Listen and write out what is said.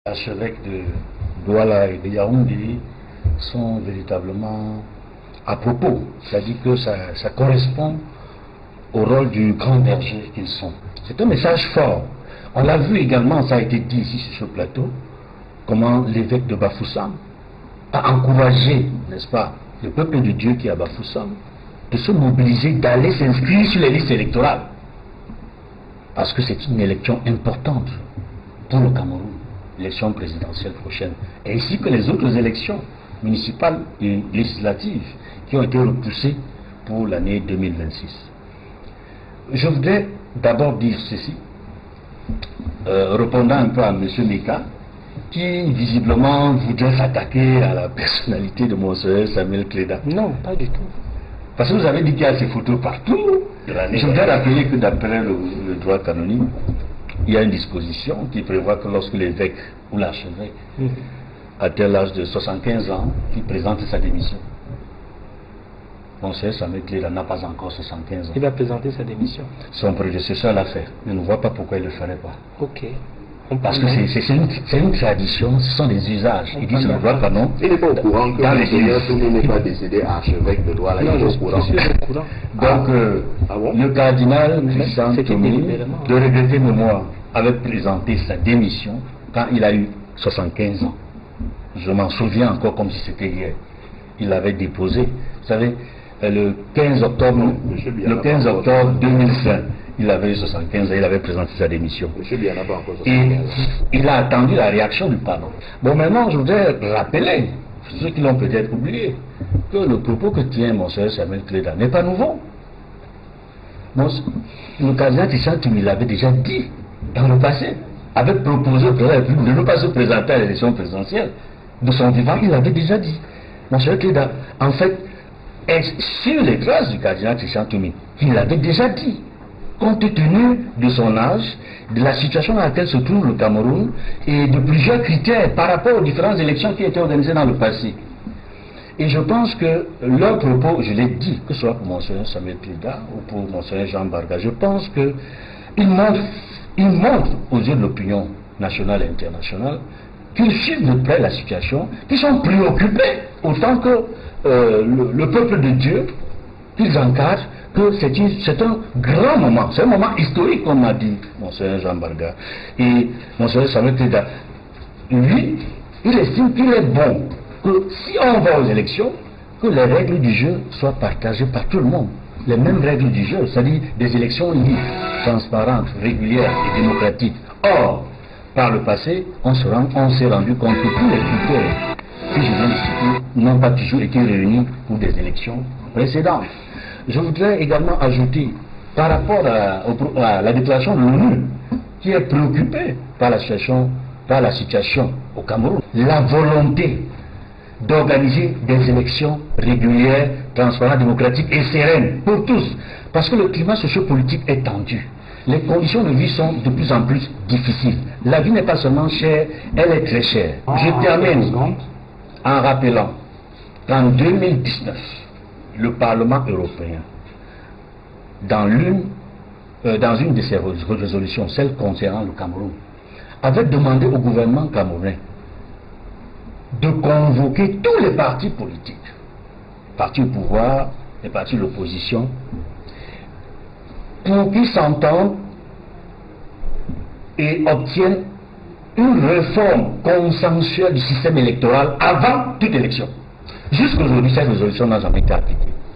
Archevêques de Douala et de Yaoundé sont véritablement à propos, c'est-à-dire que ça correspond au rôle du grand berger qu'ils sont. C'est un message fort. On l'a vu également, ça a été dit ici sur ce plateau, comment l'évêque de Bafoussam a encouragé, n'est-ce pas, le peuple de Dieu qui est à Bafoussam, de se mobiliser, d'aller s'inscrire sur les listes électorales. Parce que c'est une élection importante pour le Cameroun, l'élection présidentielle prochaine, ainsi que les autres élections municipales et législatives qui ont été repoussées pour l'année 2026. Je voudrais d'abord dire ceci, répondant un peu à M. Meka, qui visiblement voudrait s'attaquer à la personnalité de Monseigneur Samuel Cléda. Non, pas du tout. Parce que vous avez dit qu'il y a ces photos partout. Je voudrais rappeler que d'après le droit canonique, il y a une disposition qui prévoit que lorsque l'évêque ou l'archevêque atteint l'âge de 75 ans, il présente sa démission. Monseigneur Samuel Cléda n'a pas encore 75 ans. Il va présenter sa démission. Son prédécesseur l'a fait. Je ne vois pas pourquoi il ne le ferait pas. Ok. Parce que c'est une tradition, ce sont des usages. Ils disent le droit canon. Il n'est pas au courant que Monseigneur Toumé n'est pas décédé archevêque de Douala. Non, je suis au courant. Donc, le cardinal Christian Toumé, de regretter mémoire, avait présenté sa démission quand il a eu 75 ans. Je m'en souviens encore comme si c'était hier. Il l'avait déposé. Vous savez, le 15 octobre 2005, il avait 75 ans, il avait présenté sa démission. Et il a attendu la réaction du Parlement. Bon, maintenant, je voudrais rappeler, ceux qui l'ont peut-être oublié, que le propos que tient Monseigneur Samuel Cléda n'est pas nouveau. Le cardinal Christian Toumé l'avait déjà dit dans le passé, avait proposé au président de la République de ne pas se présenter à l'élection présidentielle. De son vivant, il l'avait déjà dit. Monseigneur Cléda, en fait, est sur les traces du cardinal Christian Toumé. Il l'avait déjà dit. Compte tenu de son âge, de la situation dans laquelle se trouve le Cameroun et de plusieurs critères par rapport aux différentes élections qui étaient organisées dans le passé. Et je pense que leur propos, je l'ai dit, que ce soit pour Monseigneur Samuel Cléda ou pour Monseigneur Jean Barga, je pense qu'ils montrent aux yeux de l'opinion nationale et internationale qu'ils suivent de près la situation, qu'ils sont préoccupés autant que le peuple de Dieu, qu'ils encadrent, que c'est un grand moment, c'est un moment historique, comme m'a dit Monseigneur Jean Barga. Et Monseigneur Samuel Cléda, lui, il estime qu'il est bon que si on va aux élections, que les règles du jeu soient partagées par tout le monde. Les mêmes règles du jeu, c'est-à-dire des élections libres, transparentes, régulières et démocratiques. Or, par le passé, on s'est rendu compte que tous les critères que je viens de citer n'ont pas toujours été réunis pour des élections précédentes. Je voudrais également ajouter, par rapport à la déclaration de l'ONU, qui est préoccupée par la situation au Cameroun, la volonté d'organiser des élections régulières, transparentes, démocratiques et sereines pour tous. Parce que le climat sociopolitique est tendu. Les conditions de vie sont de plus en plus difficiles. La vie n'est pas seulement chère, elle est très chère. Je termine en rappelant qu'en 2019, le Parlement européen, dans une de ses résolutions, celle concernant le Cameroun, avait demandé au gouvernement camerounais de convoquer tous les partis politiques, les partis au pouvoir, les partis de l'opposition, pour qu'ils s'entendent et obtiennent une réforme consensuelle du système électoral avant toute élection. Jusqu'aujourd'hui, cette résolution n'a jamais été appliquée.